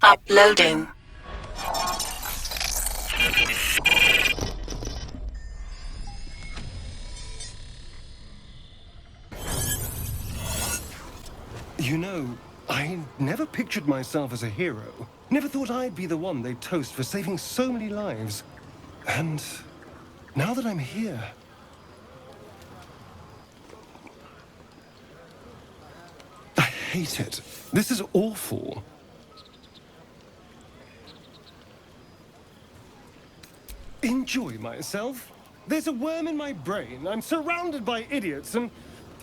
Uploading. You know, I never pictured myself as a hero. Never thought I'd be the one they'd toast for saving so many lives. And now that I'm here... I hate it. This is awful. Enjoy myself? There's a worm in my brain. I'm surrounded by idiots, and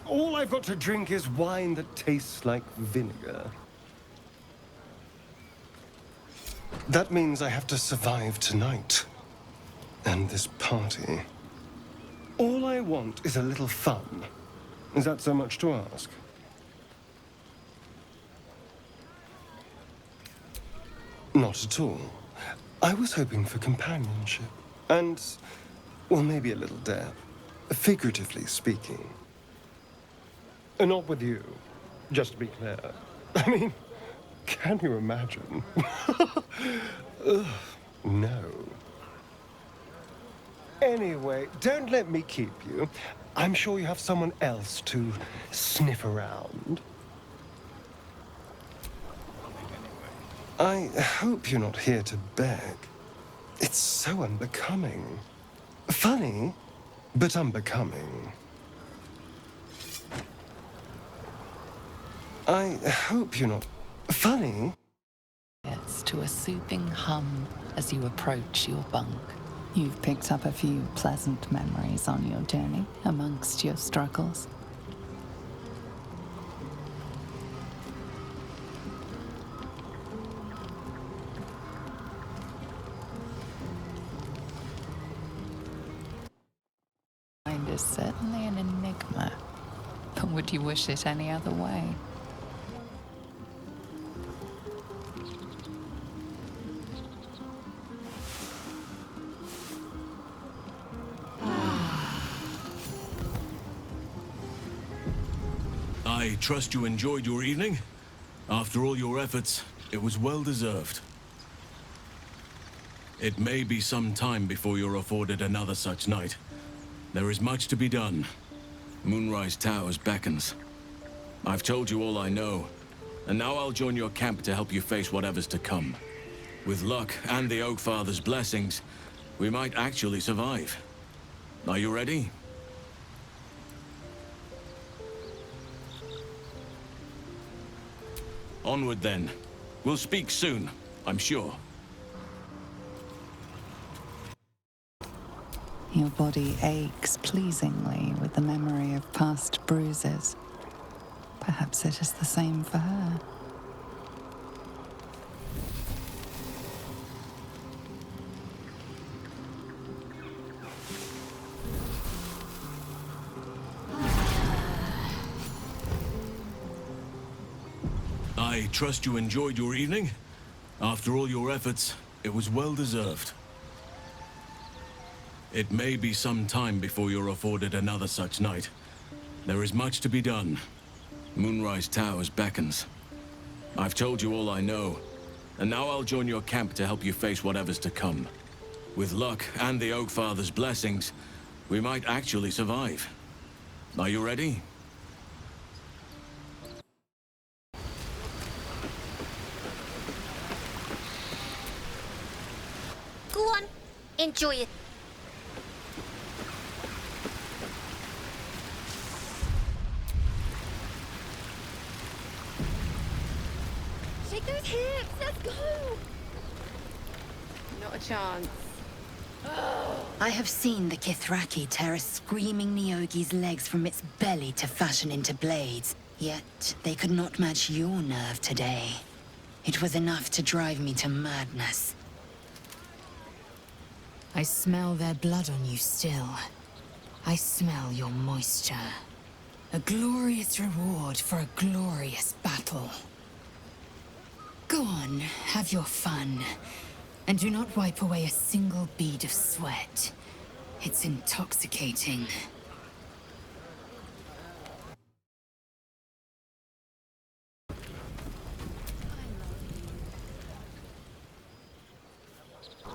all I've got to drink is wine that tastes like vinegar. That means I have to survive tonight. And this party. All I want is a little fun. Is that so much to ask? Not at all. I was hoping for companionship. And, well, maybe a little depth. Figuratively speaking. Not with you, just to be clear. I mean, can you imagine? Ugh, no. Anyway, don't let me keep you. I'm sure you have someone else to sniff around. I hope you're not here to beg. It's so unbecoming. Funny, but unbecoming. I hope you're not... Funny? It's to a soothing hum as you approach your bunk. You've picked up a few pleasant memories on your journey amongst your struggles. Mind is certainly an enigma, but would you wish it any other way? I trust you enjoyed your evening. After all your efforts, it was well deserved. It may be some time before you're afforded another such night. There is much to be done. Moonrise Towers beckons. I've told you all I know, and now I'll join your camp to help you face whatever's to come. With luck and the Oak Father's blessings, we might actually survive. Are you ready? Onward then. We'll speak soon, I'm sure. Your body aches pleasingly with the memory of past bruises. Perhaps it is the same for her. I trust you enjoyed your evening. After all your efforts, it was well deserved. It may be some time before you're afforded another such night. There is much to be done. Moonrise Towers beckons. I've told you all I know, and now I'll join your camp to help you face whatever's to come. With luck and the Oak Father's blessings, we might actually survive. Are you ready? Go on, enjoy it. Shake those hips, let's go! Not a chance. I have seen the Kithraki tear a screaming Neogi's legs from its belly to fashion into blades. Yet, they could not match your nerve today. It was enough to drive me to madness. I smell their blood on you still. I smell your moisture. A glorious reward for a glorious battle. Go on, have your fun. And do not wipe away a single bead of sweat. It's intoxicating.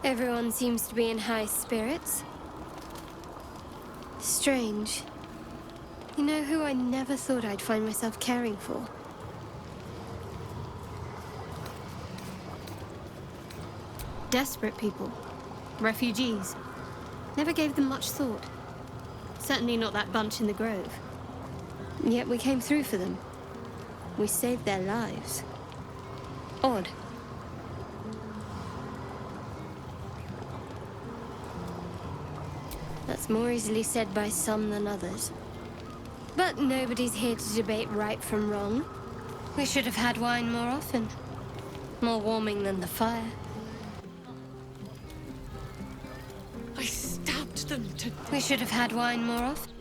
Everyone seems to be in high spirits. Strange. You know who I never thought I'd find myself caring for? Desperate people. Refugees. Never gave them much thought. Certainly not that bunch in the grove. Yet we came through for them. We saved their lives. Odd. That's more easily said by some than others. But nobody's here to debate right from wrong. We should have had wine more often. More warming than the fire. I stabbed them to... We should have had wine more often.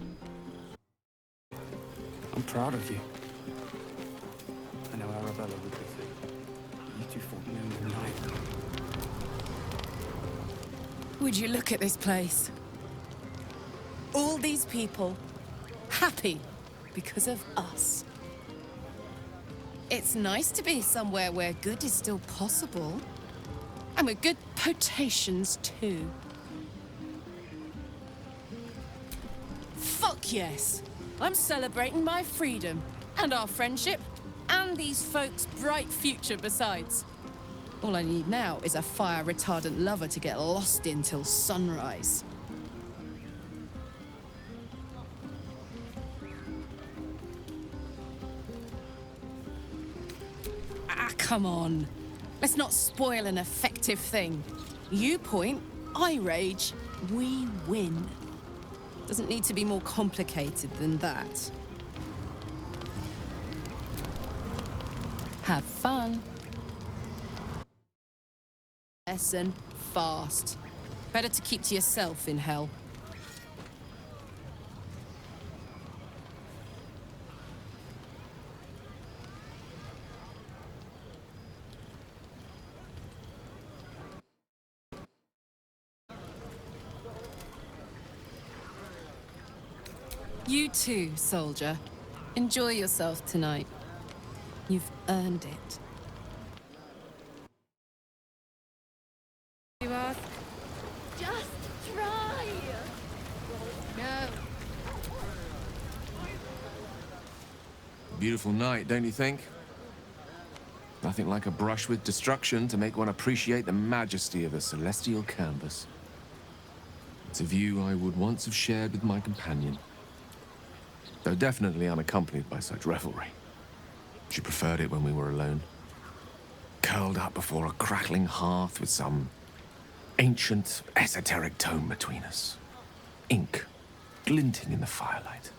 I'm proud of you. I know Arabella would be too. You two fought noon and night. Would you look at this place? All these people, happy because of us. It's nice to be somewhere where good is still possible. And with good potations, too. Fuck yes! I'm celebrating my freedom, and our friendship, and these folks' bright future besides. All I need now is a fire-retardant lover to get lost in till sunrise. Ah, come on. Let's not spoil an effective thing. You point, I rage, we win. Doesn't need to be more complicated than that. Have fun. Lesson fast. Better to keep to yourself in hell. You too, soldier. Enjoy yourself tonight. You've earned it. You ask? Just try! No. Beautiful night, don't you think? Nothing like a brush with destruction to make one appreciate the majesty of a celestial canvas. It's a view I would once have shared with my companion, though definitely unaccompanied by such revelry. She preferred it when we were alone, curled up before a crackling hearth with some ancient, esoteric tome between us. Ink glinting in the firelight.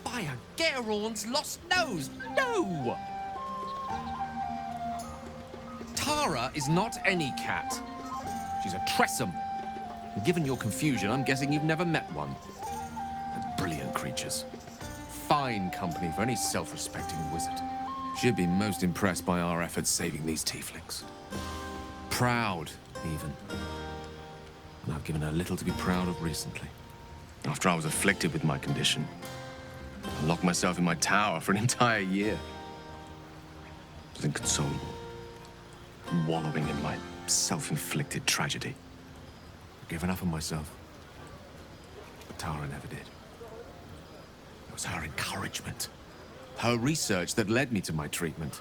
By a Geraorn's lost nose! No! Tara is not any cat. She's a Tressum. And given your confusion, I'm guessing you've never met one. They're brilliant creatures. Fine company for any self-respecting wizard. She'd be most impressed by our efforts saving these tieflings. Proud, even. And I've given her little to be proud of recently. After I was afflicted with my condition, I locked myself in my tower for an entire year. I was inconsolable, wallowing in my self-inflicted tragedy. I'd given up on myself. But Tara never did. It was her encouragement, her research that led me to my treatment.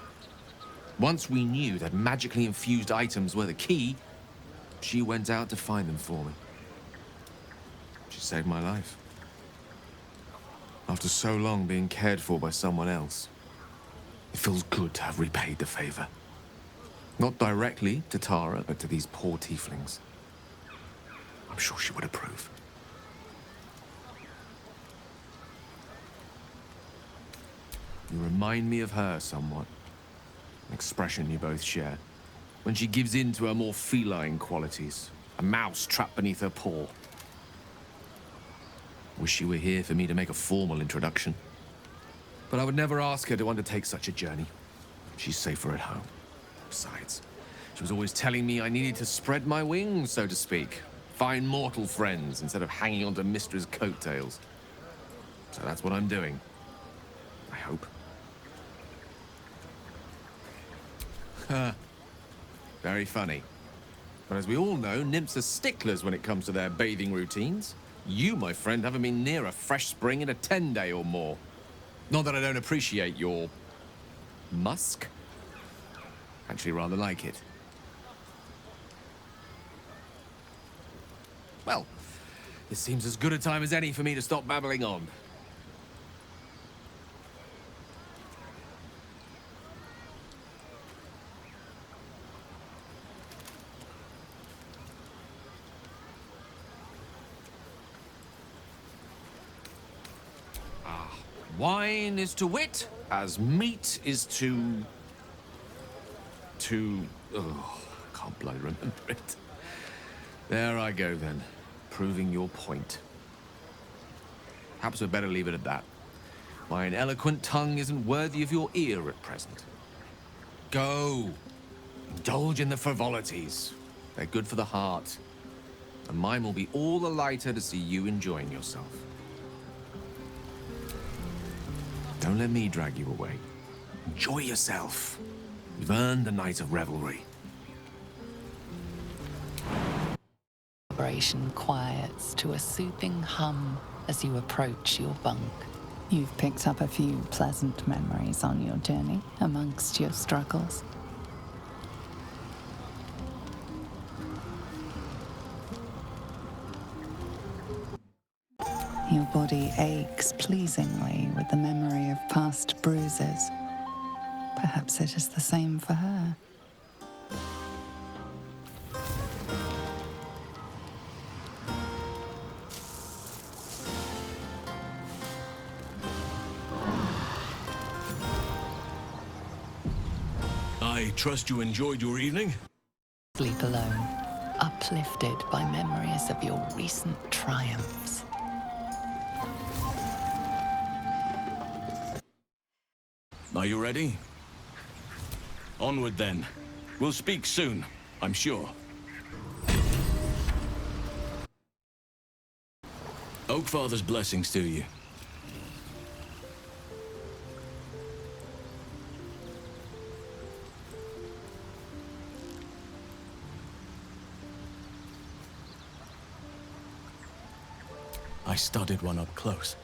Once we knew that magically infused items were the key, she went out to find them for me. She saved my life. After so long being cared for by someone else, it feels good to have repaid the favor. Not directly to Tara, but to these poor tieflings. I'm sure she would approve. You remind me of her somewhat. An expression you both share. When she gives in to her more feline qualities. A mouse trapped beneath her paw. Wish she were here for me to make a formal introduction. But I would never ask her to undertake such a journey. She's safer at home. Besides, She was always telling me I needed to spread my wings, so to speak. Find mortal friends instead of hanging onto Mystra's coattails. So that's what I'm doing. I hope. Very funny. But as we all know, nymphs are sticklers when it comes to their bathing routines. You, my friend, haven't been near a fresh spring in a 10-day or more. Not that I don't appreciate your... musk? Actually rather like it. Well, it seems as good a time as any for me to stop babbling on. Wine is to wit, as meat is to... Oh, I can't bloody remember it. There I go then, proving your point. Perhaps we'd better leave it at that. My eloquent tongue isn't worthy of your ear at present. Go! Indulge in the frivolities. They're good for the heart. And mine will be all the lighter to see you enjoying yourself. Don't let me drag you away. Enjoy yourself. You've earned a night of revelry. Vibration quiets to a soothing hum as you approach your bunk. You've picked up a few pleasant memories on your journey amongst your struggles. Your body aches pleasingly with the memory of past bruises. Perhaps it is the same for her. I trust you enjoyed your evening? Sleep alone, uplifted by memories of your recent triumphs. Are you ready? Onward then. We'll speak soon, I'm sure. Oakfather's blessings to you. I studied one up close.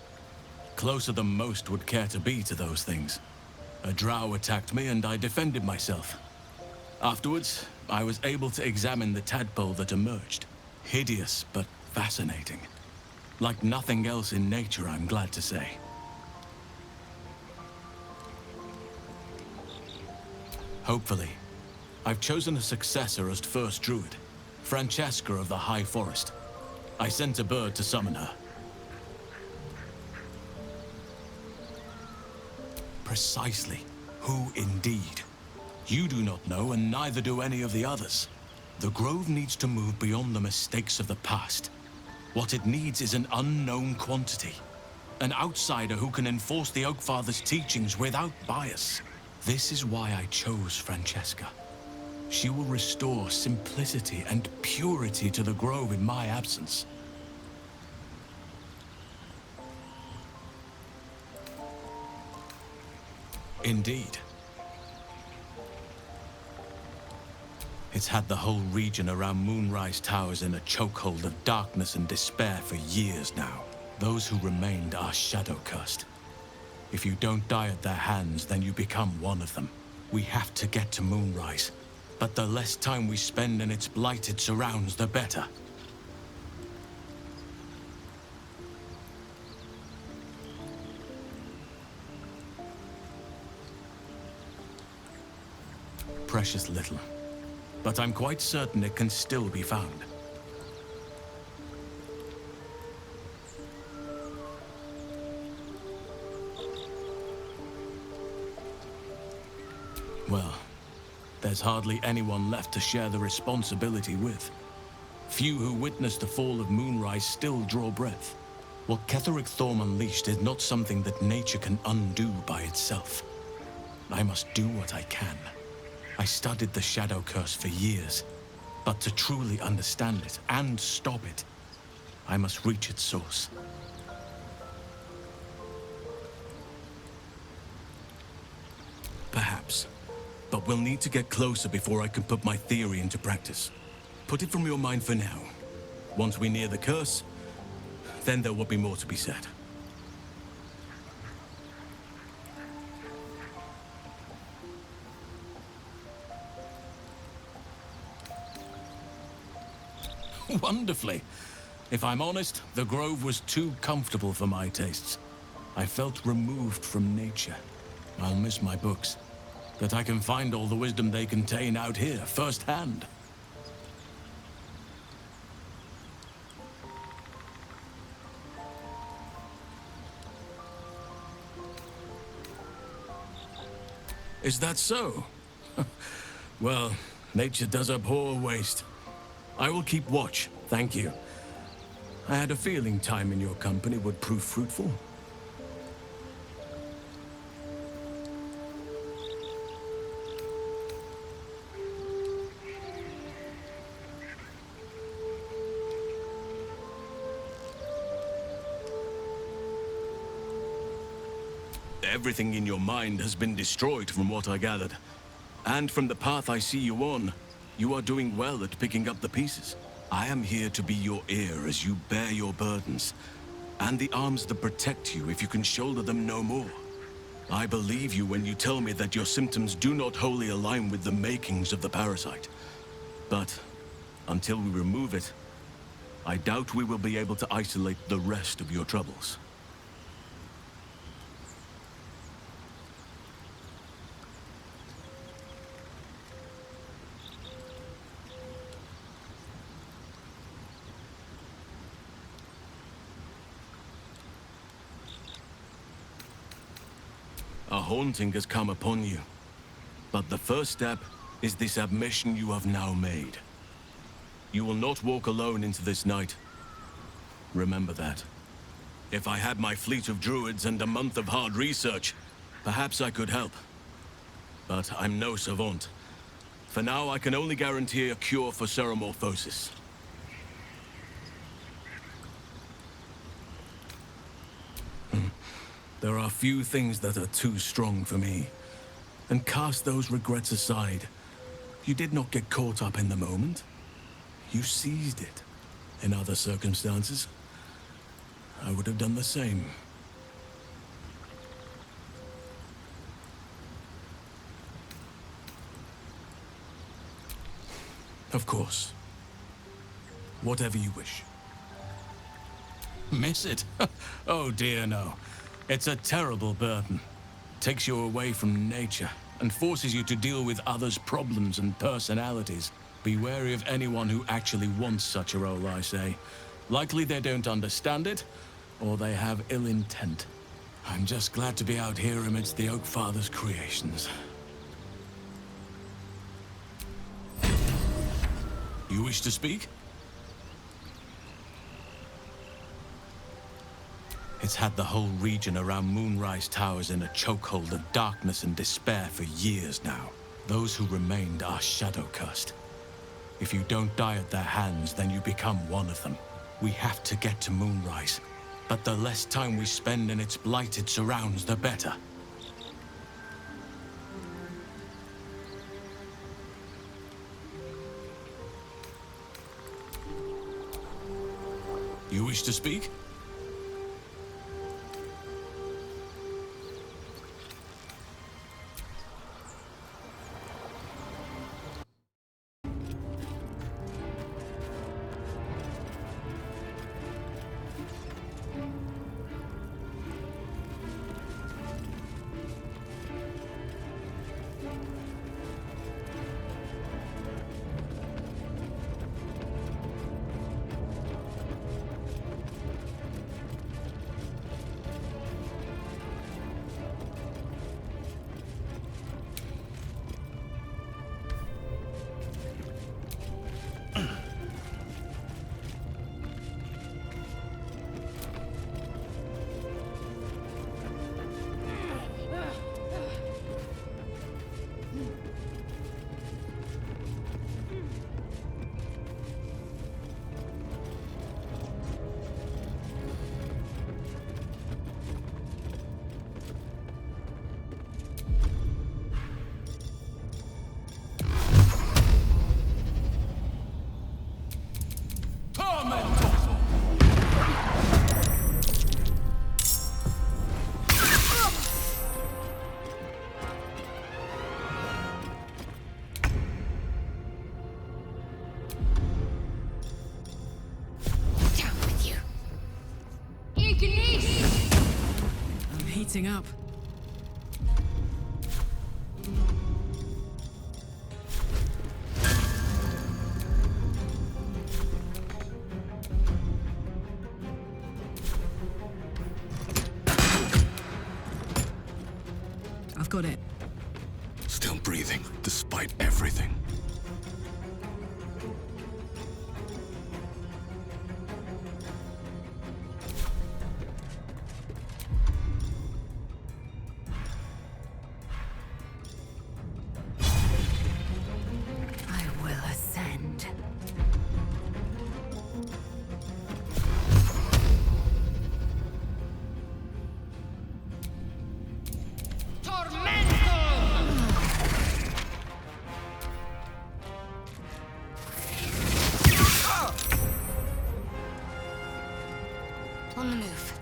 Closer than most would care to be to those things. A drow attacked me and I defended myself. Afterwards, I was able to examine the tadpole that emerged. Hideous, but fascinating. Like nothing else in nature, I'm glad to say. Hopefully, I've chosen a successor as first druid, Francesca of the High Forest. I sent a bird to summon her. Precisely. Who indeed? You do not know, and neither do any of the others. The Grove needs to move beyond the mistakes of the past. What it needs is an unknown quantity. An outsider who can enforce the Oakfather's teachings without bias. This is why I chose Francesca. She will restore simplicity and purity to the Grove in my absence. Indeed. It's had the whole region around Moonrise Towers in a chokehold of darkness and despair for years now. Those who remained are shadow-cursed. If you don't die at their hands, then you become one of them. We have to get to Moonrise, but the less time we spend in its blighted surrounds, the better. Precious little, but I'm quite certain it can still be found. Well, there's hardly anyone left to share the responsibility with. Few who witnessed the fall of Moonrise still draw breath. What Ketheric Thorm unleashed is not something that nature can undo by itself. I must do what I can. I studied the Shadow Curse for years, but to truly understand it and stop it, I must reach its source. Perhaps, but we'll need to get closer before I can put my theory into practice. Put it from your mind for now. Once we near the curse, then there will be more to be said. Wonderfully. If I'm honest, the grove was too comfortable for my tastes. I felt removed from nature. I'll miss my books, but I can find all the wisdom they contain out here, firsthand. Is that so? Well, nature does abhor waste. I will keep watch, thank you. I had a feeling time in your company would prove fruitful. Everything in your mind has been destroyed from what I gathered. And from the path I see you on, you are doing well at picking up the pieces. I am here to be your ear as you bear your burdens, and the arms that protect you if you can shoulder them no more. I believe you when you tell me that your symptoms do not wholly align with the makings of the parasite. But until we remove it, I doubt we will be able to isolate the rest of your troubles. A haunting has come upon you, but the first step is this admission you have now made. You will not walk alone into this night. Remember that. If I had my fleet of druids and a month of hard research, perhaps I could help. But I'm no savant. For now, I can only guarantee a cure for ceremorphosis. There are few things that are too strong for me. And cast those regrets aside. You did not get caught up in the moment. You seized it. In other circumstances, I would have done the same. Of course. Whatever you wish. Miss it? Oh dear, no. It's a terrible burden. Takes you away from nature and forces you to deal with others' problems and personalities. Be wary of anyone who actually wants such a role, I say. Likely they don't understand it, or they have ill intent. I'm just glad to be out here amidst the Oak Father's creations. You wish to speak? It's had the whole region around Moonrise Towers in a chokehold of darkness and despair for years now. Those who remained are shadow-cursed. If you don't die at their hands, then you become one of them. We have to get to Moonrise, but the less time we spend in its blighted surrounds, the better. You wish to speak? heating up. I've got it. Still breathing, despite everything. I will ascend. On the move.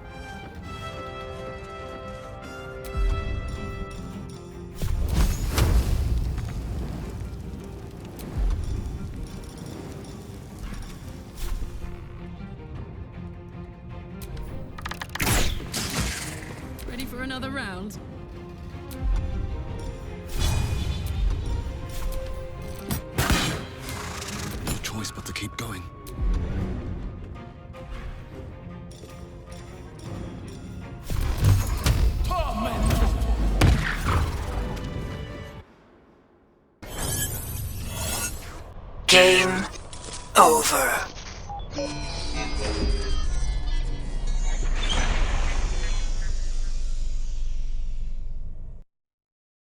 Ready for another round? No choice but to keep going. Game over.